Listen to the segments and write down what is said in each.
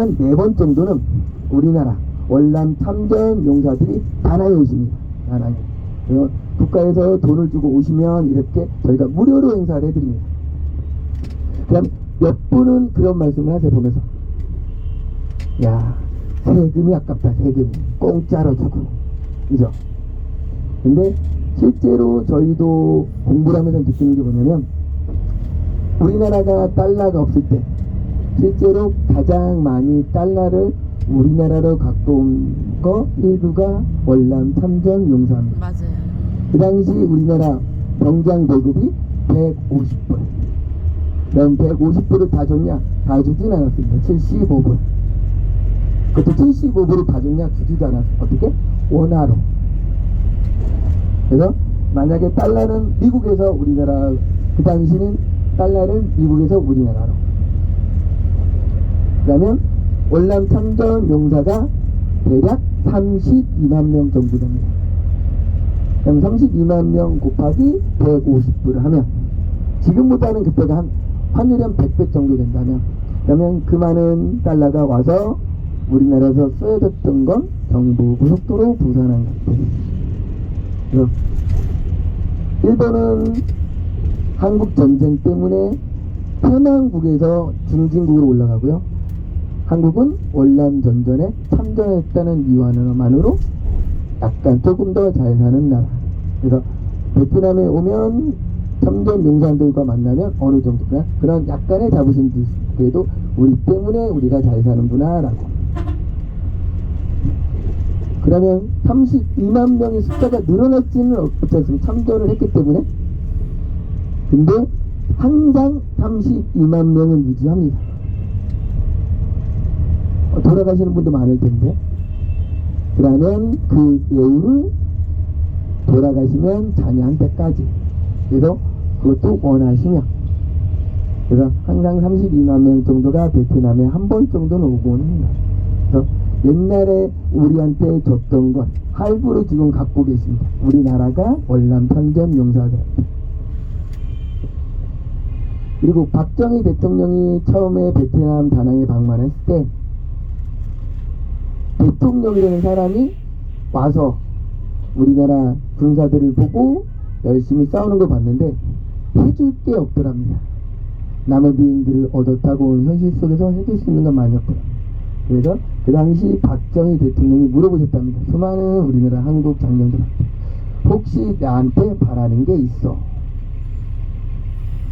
한 4번 정도는 우리나라 월남 참전 용사들이 다낭에 오십니다. 다낭에. 그래서 국가에서 돈을 주고 오시면 이렇게 저희가 무료로 행사를 해드립니다. 그럼 몇 분은 그런 말씀을 하세요. 보면서 야, 세금이 아깝다. 세금이 공짜로 주고, 그죠? 근데 실제로 저희도 공부를 하면서 느끼는 게 뭐냐면, 우리나라가 달러가 없을 때 실제로 가장 많이 달러를 우리나라로 갖고 온 거 일부가 월남 참전 용사입니다. 맞아요. 그 당시 우리나라 병장 월급이 150불. 그럼 150불을 다 줬냐? 다 주진 않았습니다. 75불. 그것도 75불을 다 줬냐? 주지도 않았어요. 어떻게? 원화로. 그래서 만약에 달러는 미국에서 우리나라, 그 당시는 달러를 미국에서 우리나라로. 그러면 월남 참전 용사가 대략 32만 명 정도 됩니다. 그럼 32만 명 곱하기 150불을 하면, 지금보다는 그때가 한 환율이 한 100배 정도 된다면, 그러면 그 많은 달러가 와서 우리나라에서 쓰여졌던 건 경부고속도로 부산항 같은. 일본은 한국 전쟁 때문에 편안국에서 중진국으로 올라가고요. 한국은 월남 전전에 참전했다는 이유 하나만으로 약간 조금 더 잘 사는 나라. 그래서 베트남에 오면 참전 용사들과 만나면 어느 정도 그런 약간의 자부심 들 수 있고, 그래도 우리 때문에 우리가 잘 사는구나라고. 그러면 32만 명의 숫자가 늘어났지는 없지 않습니까? 참전을 했기 때문에. 근데 항상 32만 명은 유지합니다. 돌아가시는 분도 많을 텐데, 그러면 그 예우를 돌아가시면 자녀한테까지, 그래서 그것도 원하시며, 그래서 항상 32만 명 정도가 베트남에 한 번 정도는 오곤 합니다. 그래서 옛날에 우리한테 줬던 건 할부로 지금 갖고 계십니다. 우리나라가 월남 참전 용사들한테. 그리고 박정희 대통령이 처음에 베트남 다낭에 방문했을 때, 대통령이라는 사람이 와서 우리나라 군사들을 보고 열심히 싸우는 걸 봤는데 해줄 게 없더랍니다. 남의 비행기를 얻어 타고 온 현실 속에서 해줄 수 있는 건 많이 없더랍니다. 그래서 그 당시 박정희 대통령이 물어보셨답니다. 수많은 우리나라 한국 장병들한테, 혹시 나한테 바라는 게 있어?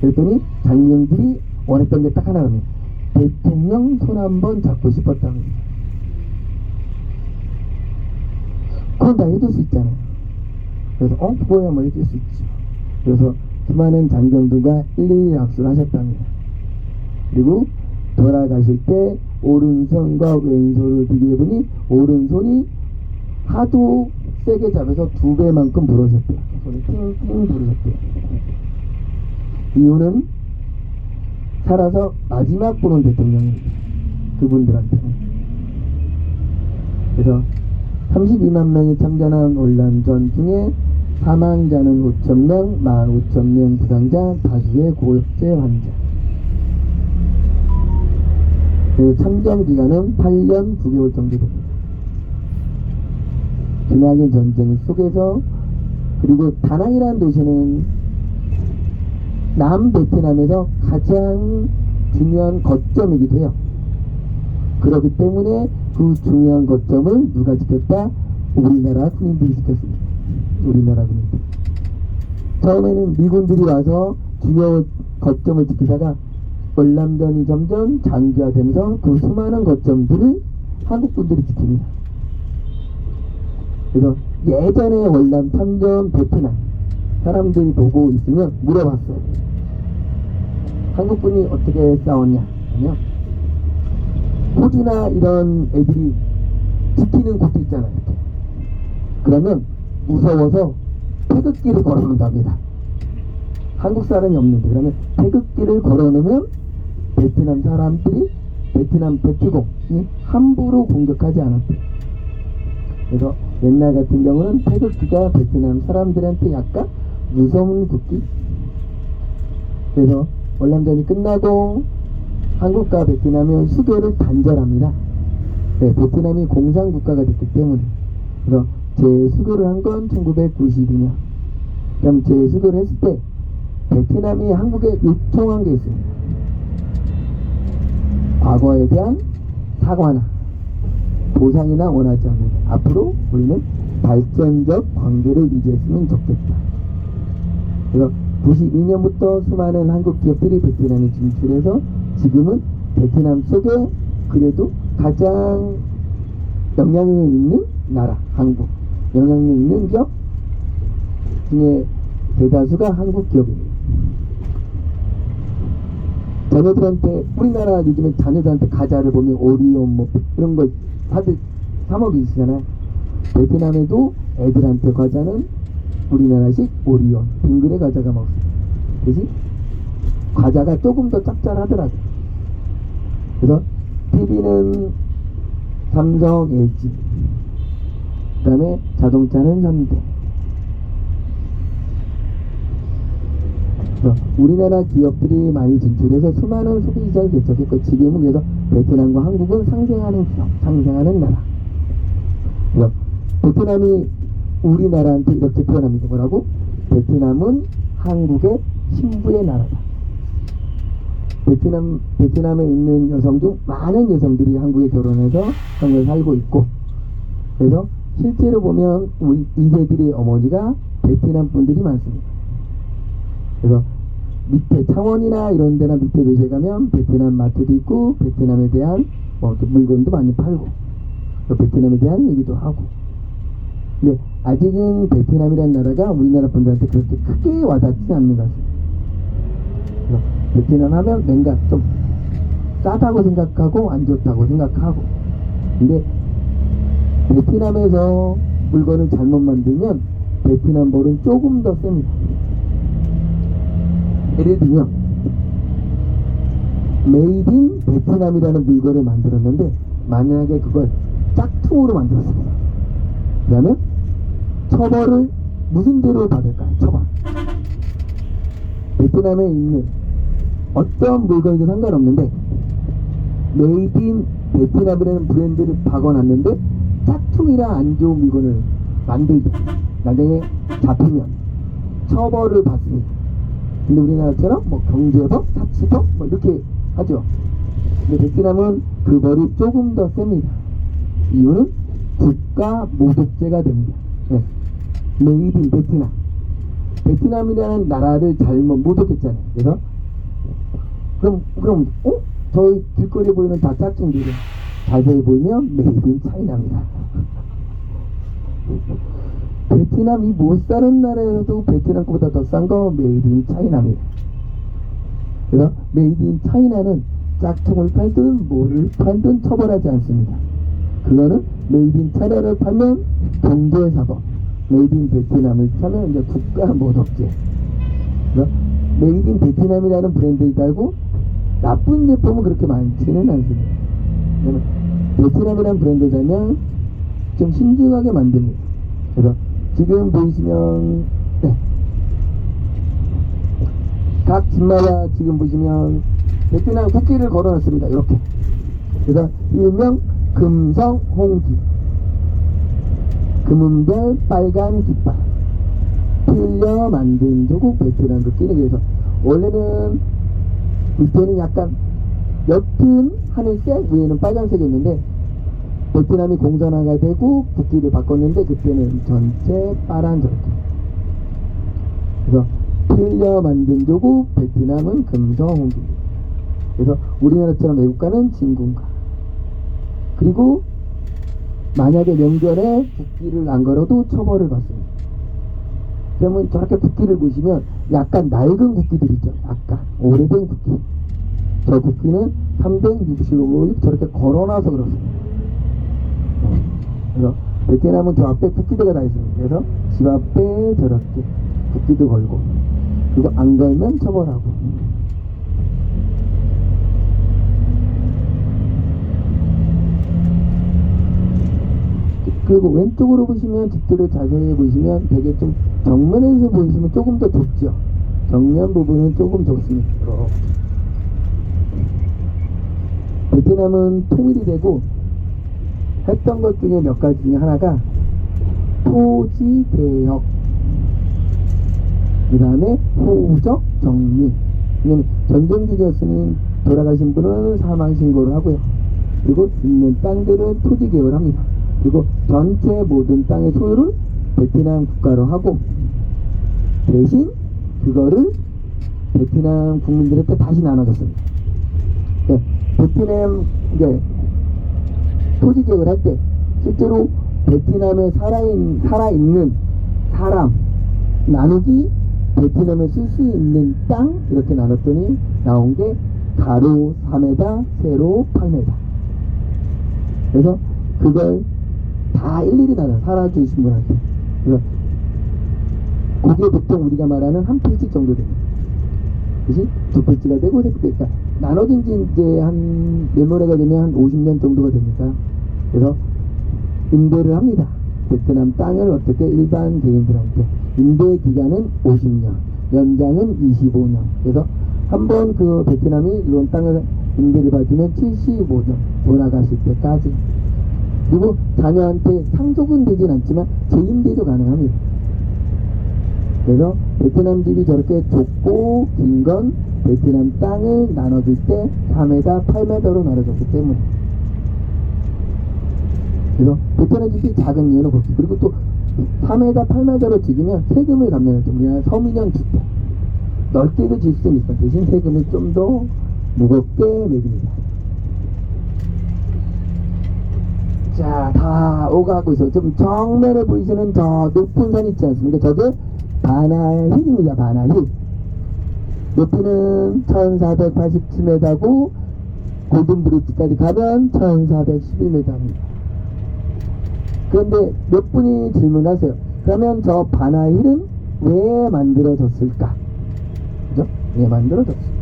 그랬더니 장병들이 원했던 게 딱 하나랍니다. 대통령 손 한번 잡고 싶었답니다. 그건 다 해줄 수 있잖아요. 그래서 그거야 뭐 해줄 수 있죠. 그래서 수많은 장병들과 일일이 악수를 하셨답니다. 그리고 돌아가실 때 오른손과 왼손을 비교해보니 오른손이 하도 세게 잡아서 2배만큼 부러졌대요. 손이 띵띵 부러졌대요. 이유는 살아서 마지막 보는 대통령입니다. 그분들한테는. 그래서 32만 명이 참전한 월남전 중에 사망자는 5,000명, 15,000명 부상자, 다수의 고엽제 환자. 그리고 참전 기간은 8년 9개월 정도 됩니다. 기나긴 전쟁 속에서, 그리고 다낭이라는 도시는 남베트남에서 가장 중요한 거점이기도 해요. 그렇기 때문에 그 중요한 거점을 누가 지켰다? 우리나라 군인들이 지켰습니다. 우리나라 군인들. 처음에는 미군들이 와서 중요 거점을 지키다가 월남전이 점점 장기화되면서 그 수많은 거점들을 한국군들이 지킵니다. 그래서 예전에 월남 참전 베트남 사람들이 보고 있으면 물어봤어요. 한국군이 어떻게 싸웠냐 하면, 호주나 이런 애들이 지키는 곳도 있잖아요. 그러면 무서워서 태극기를 걸어놓는답니다. 한국 사람이 없는데, 그러면 태극기를 걸어놓으면 베트남 사람들이, 베트남 베트공이 함부로 공격하지 않았대요. 그래서 옛날 같은 경우는 태극기가 베트남 사람들한테 약간 무서운 국기. 그래서 월남전이 끝나고 한국과 베트남은 수교를 단절합니다. 네, 베트남이 공산국가가 됐기 때문에. 그래서 재수교를 한 건 1992년. 그럼 재수교를 했을 때 베트남이 한국에 요청한 게 있습니다. 과거에 대한 사과나 보상이나 원하지 않는다. 앞으로 우리는 발전적 관계를 유지했으면 좋겠다. 그래서 92년부터 수많은 한국 기업들이 베트남에 진출해서 지금은 베트남 속에 그래도 가장 영향력 있는 나라, 한국. 영향력 있는 기업 중에 대다수가 한국 기업입니다. 자녀들한테, 우리나라 요즘에 자녀들한테 과자를 보면 오리온 뭐 이런 거 다들 사 먹이시잖아요. 베트남에도 애들한테 과자는 우리나라식 오리온, 빙그레 과자가 먹습니다. 대신 과자가 조금 더 짭짤하더라고요. 그래서 TV는 삼성, LG, 그 다음에 자동차는 현대. 우리나라 기업들이 많이 진출해서 수많은 소비시장을 개척했고, 지금은 그래서 베트남과 한국은 상생하는 기업, 상생하는 나라. 그래서 베트남이 우리나라한테 이렇게 표현합니다. 뭐라고? 베트남은 한국의 신부의 나라다. 베트남에 있는 여성 중 많은 여성들이 한국에 결혼해서 한국에 살고 있고, 그래서 실제로 보면 우리 2세들의 어머니가 베트남 분들이 많습니다. 그래서 밑에 창원이나 이런 데나 밑에 도시에 가면 베트남 마트도 있고, 베트남에 대한 물건도 많이 팔고, 베트남에 대한 얘기도 하고. 근데 아직은 베트남이라는 나라가 우리나라 분들한테 그렇게 크게 와닿지 않는 것 같습니다. 그래서 베트남 하면 뭔가 좀 싸다고 생각하고 안 좋다고 생각하고. 근데 베트남에서 물건을 잘못 만들면 베트남 벌은 조금 더 셉니다. 예를 들면 메이드 인 베트남이라는 물건을 만들었는데, 만약에 그걸 짝퉁으로 만들었습니다. 그러면 처벌을 무슨 죄로 받을까요? 처벌. 베트남에 있는 어떤 물건이든 상관없는데 메이드 인 베트남이라는 브랜드를 박아놨는데 짝퉁이라 안 좋은 물건을 만들다 나중에 잡히면 처벌을 받습니다. 근데 우리나라처럼 뭐 경제법, 자치법 뭐 이렇게 하죠. 근데 베트남은 그 벌이 조금 더 셉니다. 이유는 국가 모독죄가 됩니다. 네. 메이드 인 베트남. 베트남이라는 나라를 잘못 모독했잖아요. 그래서 그럼 저희 길거리에 보이는 다 짝퉁들이 자세히 보면 메이드 인 차이나입니다. 베트남이 못 사는 나라에서도 베트남 거보다 더 싼 거 메이드 인 차이나입니다. 그래서 메이드 인 차이나는 짝퉁을 팔든 뭐를 팔든 처벌하지 않습니다. 그거는 메이드 인 차이나를 팔면 경제사법, 메이드 인 베트남을 팔면 이제 국가 모독죄. 그래서 메이드 인 베트남이라는 브랜드를 달고 나쁜 제품은 그렇게 많지는 않습니다. 베트남이라는 브랜드를 달면 좀 신중하게 만듭니다. 그래서 지금 보시면 각 집마다 지금 보시면 베트남 국기를 걸어놨습니다. 이렇게. 그래서 일명 금성 홍기, 금은별 빨간 깃발, 필려 만든 조국 베트남 국기는. 그래서 원래는 밑에는 약간 옅은 하늘색, 위에는 빨간색이었는데 베트남이 공산화가 되고 국기를 바꿨는데 그때는 전체 파란 저렇게. 그래서 필려 만든 조국 베트남은 금성 홍기. 그래서 우리나라처럼 애국가는 진군가. 그리고 만약에 명절에 국기를 안 걸어도 처벌을 받습니다. 그러면 저렇게 국기를 보시면 약간 낡은 국기들 있죠. 약간 오래된 국기. 저 국기는 365일 저렇게 걸어놔서 그렇습니다. 그래서 베트남은 저 앞에 국기대가 다 있습니다. 그래서 집 앞에 저렇게 국기도 걸고, 그리고 안 걸면 처벌하고. 그리고 왼쪽으로 보시면 집들을 자세히 보시면 되게 좀 정면에서 보시면 조금 더 좁죠. 정면 부분은 조금 좁습니다. 베트남은 통일이 되고 했던 것 중에 몇 가지 중에 하나가 토지개혁, 그 다음에 호적 정리. 왜냐면 전쟁 중이었으니 돌아가신 분은 사망신고를 하고요. 그리고 있는 땅들은 토지개혁을 합니다. 그리고 전체 모든 땅의 소유를 베트남 국가로 하고, 대신 그거를 베트남 국민들한테 다시 나눠줬습니다. 네, 베트남 이제 토지개혁을 할 때 실제로 베트남에 살아있는 사람 나누기 베트남에 쓸 수 있는 땅 이렇게 나눴더니 나온 게 가로 4m, 세로 8m. 그래서 그걸 다 일일이 나눠 살아주신 분한테. 그래서 그게 보통 우리가 말하는 한 필지 정도 됩니다. 그치? 두 필지가 되고 세 필지. 그러니까 나눠진 지 이제 한 메모리가 되면 한 50년 정도가 됩니다. 그래서 임대를 합니다. 베트남 땅을 어떻게 일반 개인들한테. 임대 기간은 50년, 연장은 25년. 그래서 한번 그 베트남이 이런 땅을 임대를 받으면 75년 돌아가실 때까지. 그리고 자녀한테 상속은 되진 않지만 재임대도 가능합니다. 그래서 베트남 집이 저렇게 좁고 긴 건 베트남 땅을 나눠줄 때 4m, 8m로 나눠줬기 때문에. 그래서 베트남 집이 작은 이유는 그렇고, 그리고 또 4m, 8m로 지으면 세금을 감면할 때 우리나라 서민형 주택 넓게도 질 수는 있어. 대신 세금을 좀 더 무겁게 매깁니다. 자, 다 오가고 있어요. 좀 정면에 보이시는 저 높은 산 있지 않습니까? 저게 바나힐입니다. 바나힐. 높이는 1487m고 골든브릿지까지 가면 1411m입니다. 그런데 몇 분이 질문하세요. 그러면 저 바나힐은 왜 만들어졌을까? 그죠? 왜 만들어졌을까?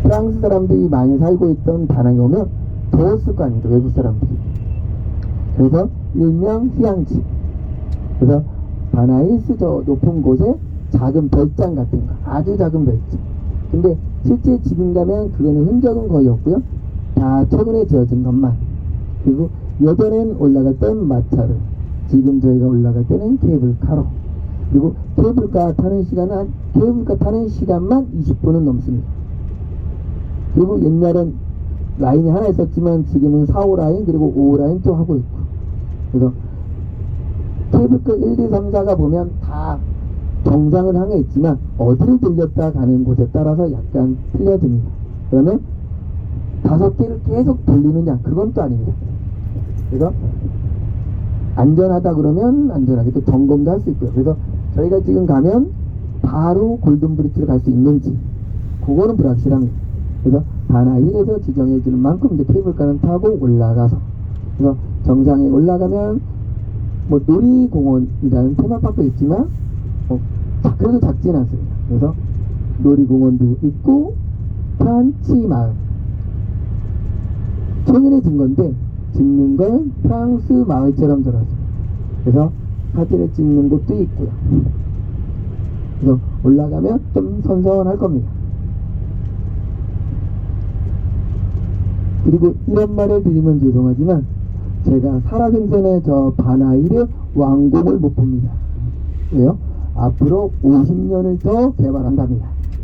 프랑스 사람들이 많이 살고 있던 다낭에 오면 더웠을 거 아닙니까? 외국 사람들이. 그래서 일명 휴양지. 그래서 바나힐스 저 높은 곳에 작은 별장 같은 거, 아주 작은 별장. 근데 실제 지금 가면 그거는 흔적은 거의 없고요. 다 최근에 지어진 것만. 그리고 예전엔 올라갔던 마차를, 지금 저희가 올라갈 때는 케이블카로. 그리고 케이블카 타는 시간만 20분은 넘습니다. 그리고 옛날엔 라인이 하나 있었지만 지금은 4, 5라인 그리고 5라인 또 하고 있고. 그래서 케이블카 1, 2, 3, 4가 보면 다 정상을 향해 있지만 어디를 들렸다 가는 곳에 따라서 약간 틀려집니다. 그러면 5개를 계속 돌리느냐, 그건 또 아닙니다. 그래서 안전하다 그러면 안전하게 또 점검도 할 수 있고요. 그래서 저희가 지금 가면 바로 골든브릿지를 갈 수 있는지 그거는 불확실합니다. 그래서 바나힐에서 지정해 주는 만큼 이제 케이블카는 타고 올라가서, 그래서 정상에 올라가면 뭐 놀이공원이라는 테마파크도 있지만 그래도 작진 않습니다. 그래서 놀이공원도 있고 프란치 마을 최근에 진 건데 짓는 건 프랑스 마을처럼 들었어요. 그래서 사진을 찍는 곳도 있고요. 그래서 올라가면 좀 선선할 겁니다. 그리고 이런 말을 드리면 죄송하지만 제가 살아생전에 저 바나힐의 완공을 못 봅니다. 왜요? 앞으로 50년을 더 개발한답니다.